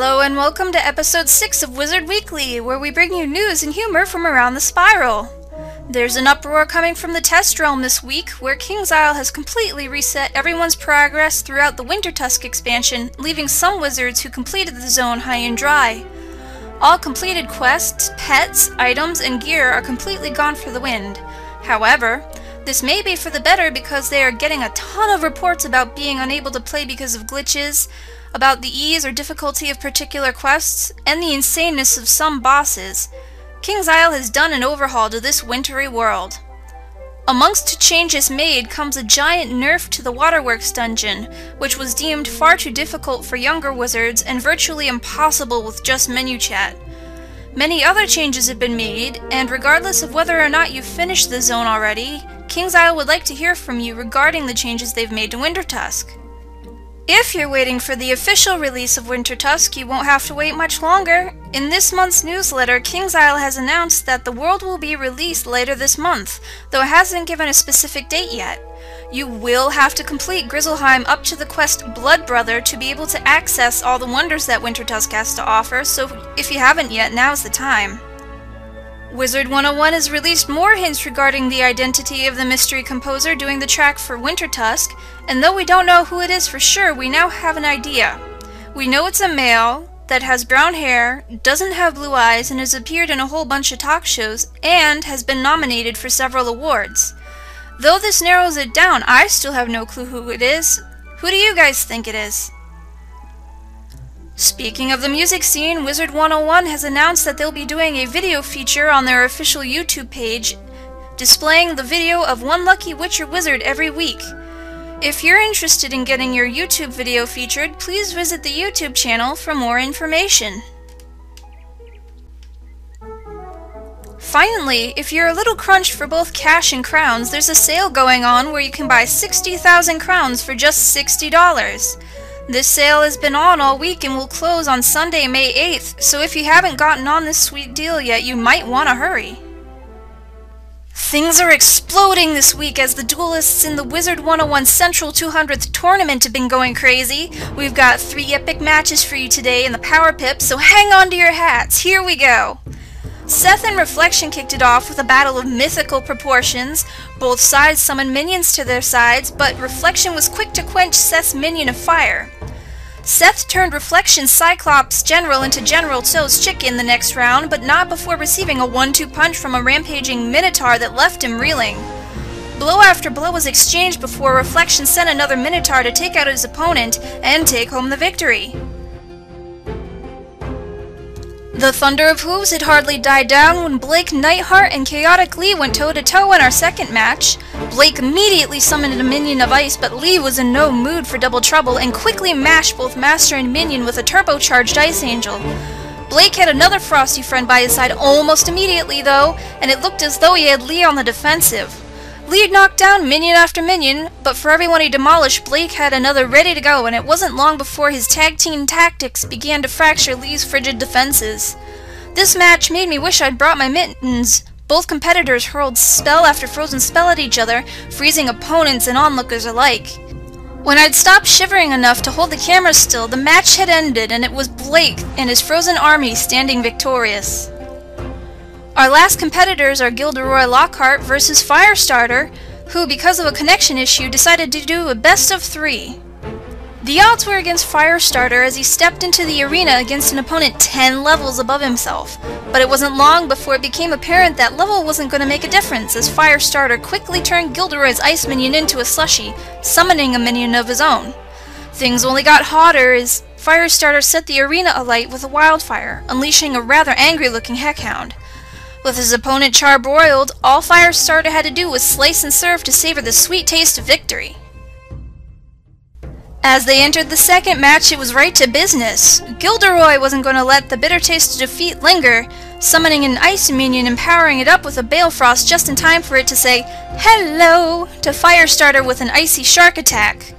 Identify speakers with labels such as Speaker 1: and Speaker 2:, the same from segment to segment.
Speaker 1: Hello and welcome to episode 6 of Wizard Weekly, where we bring you news and humor from around the spiral. There's an uproar coming from the test realm this week, where King's Isle has completely reset everyone's progress throughout the Wintertusk expansion, leaving some wizards who completed the zone high and dry. All completed quests, pets, items, and gear are completely gone for the wind. However, this may be for the better because they are getting a ton of reports about being unable to play because of glitches, about the ease or difficulty of particular quests, and the insaneness of some bosses. King's Isle has done an overhaul to this wintry world. Amongst changes made comes a giant nerf to the Waterworks dungeon, which was deemed far too difficult for younger wizards and virtually impossible with just menu chat. Many other changes have been made, and regardless of whether or not you've finished the zone already, King's Isle would like to hear from you regarding the changes they've made to Wintertusk. If you're waiting for the official release of Wintertusk, you won't have to wait much longer. In this month's newsletter, King's Isle has announced that the world will be released later this month, though it hasn't given a specific date yet. You will have to complete Grizzleheim up to the quest Blood Brother to be able to access all the wonders that Wintertusk has to offer, so if you haven't yet, now's the time. Wizard 101 has released more hints regarding the identity of the mystery composer doing the track for Wintertusk, and though we don't know who it is for sure, we now have an idea. We know it's a male, that has brown hair, doesn't have blue eyes, and has appeared in a whole bunch of talk shows, and has been nominated for several awards. Though this narrows it down, I still have no clue who it is. Who do you guys think it is? Speaking of the music scene, Wizard 101 has announced that they'll be doing a video feature on their official YouTube page, displaying the video of one lucky witch or wizard every week. If you're interested in getting your YouTube video featured, please visit the YouTube channel for more information. Finally, if you're a little crunched for both cash and crowns, there's a sale going on where you can buy 60,000 crowns for just $60. This sale has been on all week and will close on Sunday, May 8th, so if you haven't gotten on this sweet deal yet, you might want to hurry. Things are exploding this week as the duelists in the Wizard 101 Central 200th tournament have been going crazy. We've got 3 epic matches for you today in the Power Pip, so hang on to your hats. Here we go. Seth and Reflection kicked it off with a battle of mythical proportions. Both sides summoned minions to their sides, but Reflection was quick to quench Seth's minion of fire. Seth turned Reflection's Cyclops General into General Tso's Chicken the next round, but not before receiving a 1-2 punch from a rampaging Minotaur that left him reeling. Blow after blow was exchanged before Reflection sent another Minotaur to take out his opponent and take home the victory. The thunder of hooves had hardly died down when Blake Nightheart and Chaotic Lee went toe-to-toe in our second match. Blake immediately summoned a minion of ice, but Lee was in no mood for double trouble and quickly mashed both Master and Minion with a turbocharged Ice Angel. Blake had another Frosty friend by his side almost immediately though, and it looked as though he had Lee on the defensive. Lee had knocked down minion after minion, but for everyone he demolished, Blake had another ready to go, and it wasn't long before his tag team tactics began to fracture Lee's frigid defenses. This match made me wish I'd brought my mittens. Both competitors hurled spell after frozen spell at each other, freezing opponents and onlookers alike. When I'd stopped shivering enough to hold the camera still, the match had ended, and it was Blake and his frozen army standing victorious. Our last competitors are Gilderoy Lockhart versus Firestarter, who, because of a connection issue, decided to do a best of 3. The odds were against Firestarter as he stepped into the arena against an opponent 10 levels above himself, but it wasn't long before it became apparent that level wasn't going to make a difference as Firestarter quickly turned Gilderoy's ice minion into a slushie, summoning a minion of his own. Things only got hotter as Firestarter set the arena alight with a wildfire, unleashing a rather angry-looking heckhound. With his opponent charbroiled, all Firestarter had to do was slice and serve to savor the sweet taste of victory. As they entered the second match, it was right to business. Gilderoy wasn't going to let the bitter taste of defeat linger, summoning an ice minion and powering it up with a Balefrost just in time for it to say, "Hello!" to Firestarter with an icy shark attack.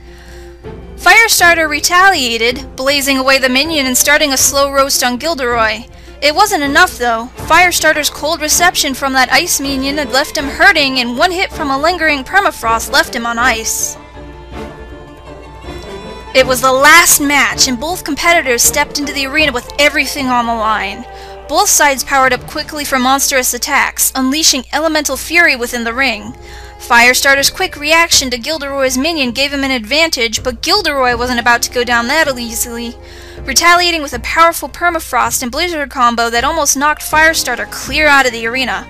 Speaker 1: Firestarter retaliated, blazing away the minion and starting a slow roast on Gilderoy. It wasn't enough though. Firestarter's cold reception from that ice minion had left him hurting, and one hit from a lingering permafrost left him on ice. It was the last match, and both competitors stepped into the arena with everything on the line. Both sides powered up quickly for monstrous attacks, unleashing elemental fury within the ring. Firestarter's quick reaction to Gilderoy's minion gave him an advantage, but Gilderoy wasn't about to go down that easily, retaliating with a powerful permafrost and blizzard combo that almost knocked Firestarter clear out of the arena.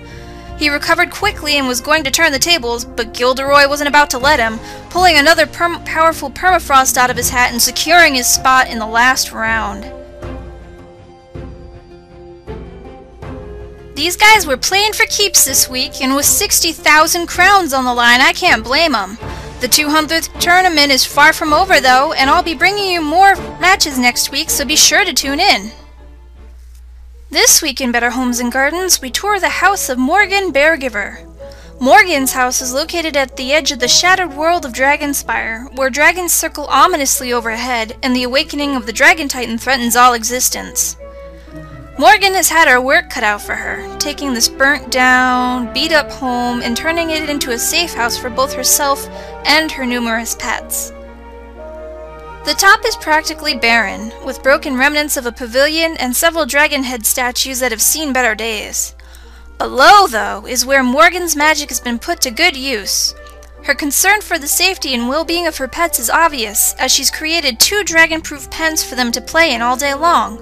Speaker 1: He recovered quickly and was going to turn the tables, but Gilderoy wasn't about to let him, pulling another powerful permafrost out of his hat and securing his spot in the last round. These guys were playing for keeps this week, and with 60,000 crowns on the line, I can't blame them. The 200th tournament is far from over though, and I'll be bringing you more matches next week, so be sure to tune in. This week in Better Homes and Gardens, we tour the house of Morgan Beargiver. Morgan's house is located at the edge of the shattered world of Dragonspire, where dragons circle ominously overhead, and the awakening of the Dragon Titan threatens all existence. Morgan has had her work cut out for her, taking this burnt down, beat up home and turning it into a safe house for both herself and her numerous pets. The top is practically barren, with broken remnants of a pavilion and several dragon head statues that have seen better days. Below, though, is where Morgan's magic has been put to good use. Her concern for the safety and well-being of her pets is obvious, as she's created 2 dragon-proof pens for them to play in all day long.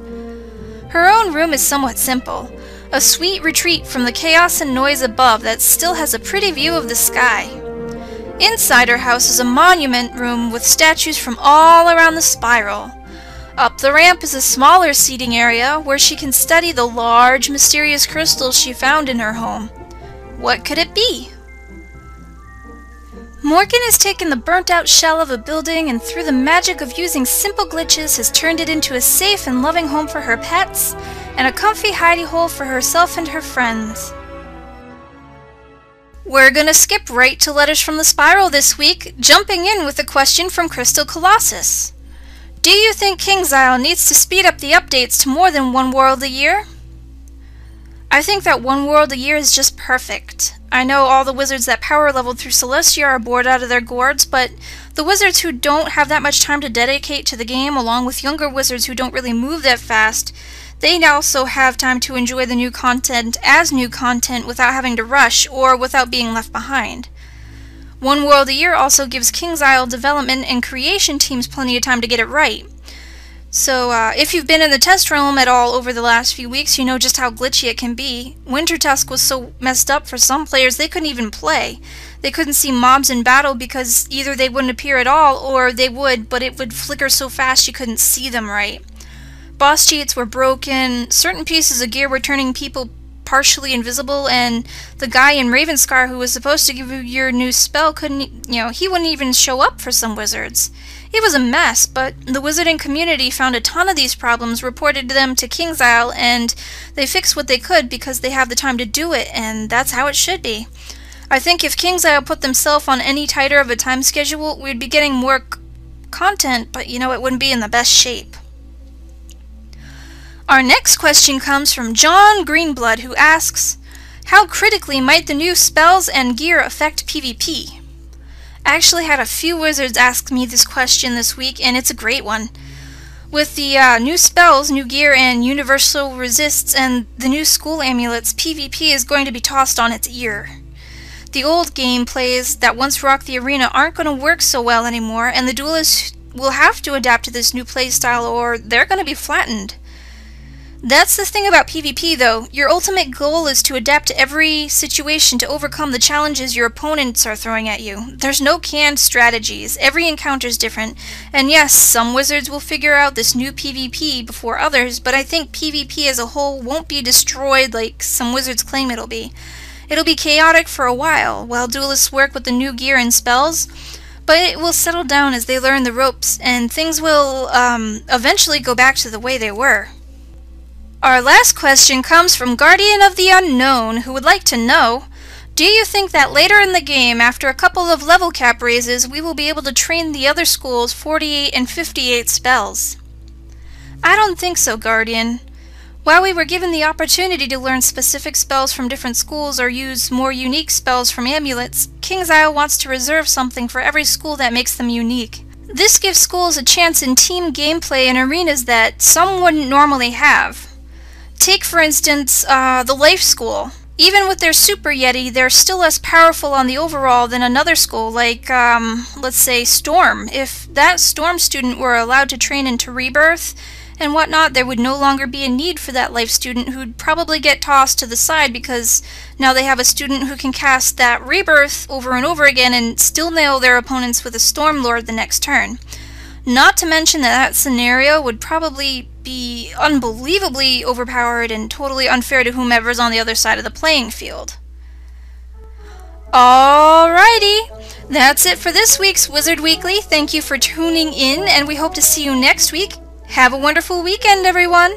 Speaker 1: Her own room is somewhat simple, a sweet retreat from the chaos and noise above that still has a pretty view of the sky. Inside her house is a monument room with statues from all around the spiral. Up the ramp is a smaller seating area where she can study the large, mysterious crystals she found in her home. What could it be? Morgan has taken the burnt-out shell of a building and through the magic of using simple glitches has turned it into a safe and loving home for her pets and a comfy hidey hole for herself and her friends. We're gonna skip right to Letters from the Spiral this week, jumping in with a question from Crystal Colossus. Do you think KingsIsle needs to speed up the updates to more than 1 world a year? I think that 1 world a year is just perfect. I know all the wizards that power leveled through Celestia are bored out of their gourds, but the wizards who don't have that much time to dedicate to the game, along with younger wizards who don't really move that fast, they also have time to enjoy the new content as new content without having to rush or without being left behind. 1 world a year also gives KingsIsle development and creation teams plenty of time to get it right. So if you've been in the test realm at all over the last few weeks, you know just how glitchy it can be. Wintertusk was so messed up for some players they couldn't even play. They couldn't see mobs in battle because either they wouldn't appear at all or they would, but it would flicker so fast you couldn't see them right. Boss cheats were broken, certain pieces of gear were turning people partially invisible, and the guy in Ravenscar who was supposed to give you your new spell couldn't, he wouldn't even show up for some wizards. It was a mess, but the wizarding community found a ton of these problems, reported them to KingsIsle, and they fixed what they could because they have the time to do it, and that's how it should be. I think if KingsIsle put themselves on any tighter of a time schedule, we'd be getting more content, but it wouldn't be in the best shape. Our next question comes from John Greenblood, who asks, how critically might the new spells and gear affect PvP? I actually had a few wizards ask me this question this week, and it's a great one. With the new spells, new gear, and universal resists, and the new school amulets, PvP is going to be tossed on its ear. The old gameplays that once rocked the arena aren't going to work so well anymore, and the duelists will have to adapt to this new playstyle or they're going to be flattened. That's the thing about PvP though, your ultimate goal is to adapt to every situation to overcome the challenges your opponents are throwing at you. There's no canned strategies, every encounter's different, and yes, some wizards will figure out this new PvP before others, but I think PvP as a whole won't be destroyed like some wizards claim it'll be. It'll be chaotic for a while duelists work with the new gear and spells, but it will settle down as they learn the ropes, and things will eventually go back to the way they were. Our last question comes from Guardian of the Unknown, who would like to know, do you think that later in the game, after a couple of level cap raises, we will be able to train the other schools 48 and 58 spells? I don't think so, Guardian. While we were given the opportunity to learn specific spells from different schools or use more unique spells from amulets, KingsIsle wants to reserve something for every school that makes them unique. This gives schools a chance in team gameplay in arenas that some wouldn't normally have. Take, for instance, the Life School. Even with their Super Yeti, they're still less powerful on the overall than another school, like, let's say, Storm. If that Storm student were allowed to train into Rebirth and whatnot, there would no longer be a need for that Life student who'd probably get tossed to the side because now they have a student who can cast that Rebirth over and over again and still nail their opponents with a Storm Lord the next turn. Not to mention that scenario would probably be unbelievably overpowered and totally unfair to whomever's on the other side of the playing field. Alrighty, that's it for this week's Wizard Weekly. Thank you for tuning in, and we hope to see you next week. Have a wonderful weekend, everyone!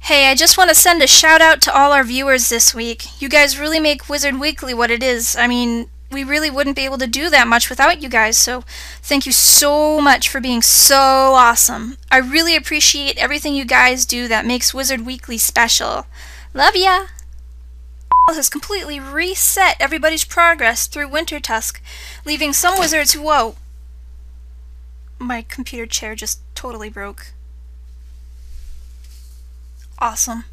Speaker 1: Hey, I just want to send a shout out to all our viewers this week. You guys really make Wizard Weekly what it is. I mean, we really wouldn't be able to do that much without you guys, so thank you so much for being so awesome. I really appreciate everything you guys do that makes Wizard Weekly special. Love ya! Has completely reset everybody's progress through Wintertusk, leaving some wizards who— whoa! My computer chair just totally broke. Awesome.